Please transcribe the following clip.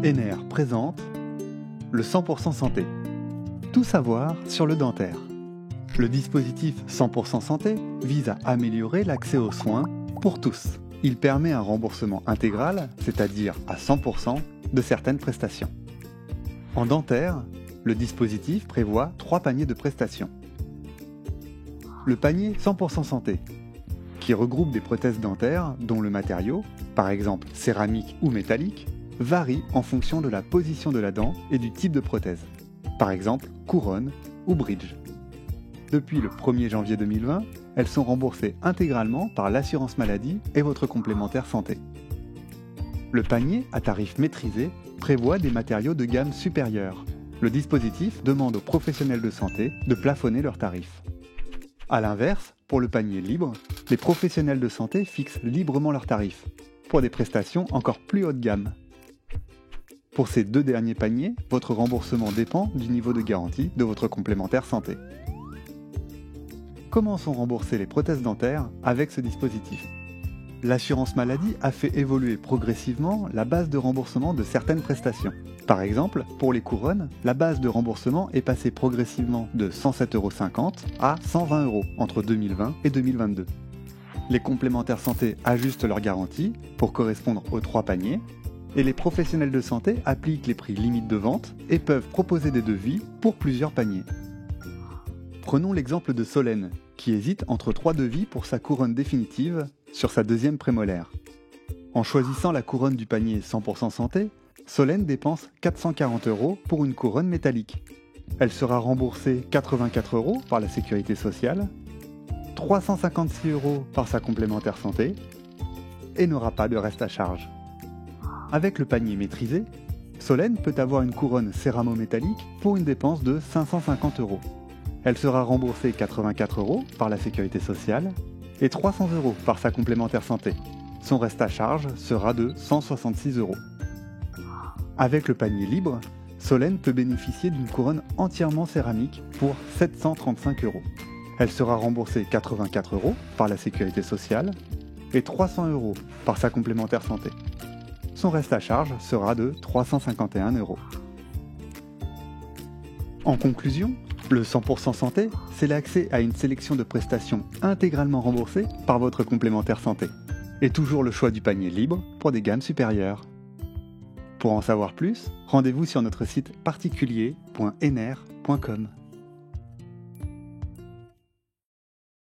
Ener présente le 100% santé. Tout savoir sur le dentaire. Le dispositif 100% santé vise à améliorer l'accès aux soins pour tous. Il permet un remboursement intégral, c'est-à-dire à 100%, de certaines prestations. En dentaire, le dispositif prévoit 3 paniers de prestations. Le panier 100% santé, qui regroupe des prothèses dentaires dont le matériau, par exemple céramique ou métallique, varie en fonction de la position de la dent et du type de prothèse, par exemple couronne ou bridge. Depuis le 1er janvier 2020, elles sont remboursées intégralement par l'assurance maladie et votre complémentaire santé. Le panier à tarif maîtrisé prévoit des matériaux de gamme supérieure. Le dispositif demande aux professionnels de santé de plafonner leurs tarifs. A l'inverse, pour le panier libre, les professionnels de santé fixent librement leurs tarifs, pour des prestations encore plus haut de gamme. Pour ces 2 derniers paniers, votre remboursement dépend du niveau de garantie de votre complémentaire santé. Comment sont remboursées les prothèses dentaires avec ce dispositif ? L'assurance maladie a fait évoluer progressivement la base de remboursement de certaines prestations. Par exemple, pour les couronnes, la base de remboursement est passée progressivement de 107,50 € à 120 € entre 2020 et 2022. Les complémentaires santé ajustent leur garantie pour correspondre aux 3 paniers, et les professionnels de santé appliquent les prix limites de vente et peuvent proposer des devis pour plusieurs paniers. Prenons l'exemple de Solène, qui hésite entre 3 devis pour sa couronne définitive sur sa 2e prémolaire. En choisissant la couronne du panier 100% santé, Solène dépense 440 € pour une couronne métallique. Elle sera remboursée 84 € par la sécurité sociale, 356 € par sa complémentaire santé et n'aura pas de reste à charge. Avec le panier maîtrisé, Solène peut avoir une couronne céramo-métallique pour une dépense de 550 €. Elle sera remboursée 84 € par la sécurité sociale et 300 € par sa complémentaire santé. Son reste à charge sera de 166 €. Avec le panier libre, Solène peut bénéficier d'une couronne entièrement céramique pour 735 €. Elle sera remboursée 84 € par la sécurité sociale et 300 € par sa complémentaire santé. Son reste à charge sera de 351 €. En conclusion, le 100% santé, c'est l'accès à une sélection de prestations intégralement remboursées par votre complémentaire santé. Et toujours le choix du panier libre pour des gammes supérieures. Pour en savoir plus, rendez-vous sur notre site particulier.ener.com.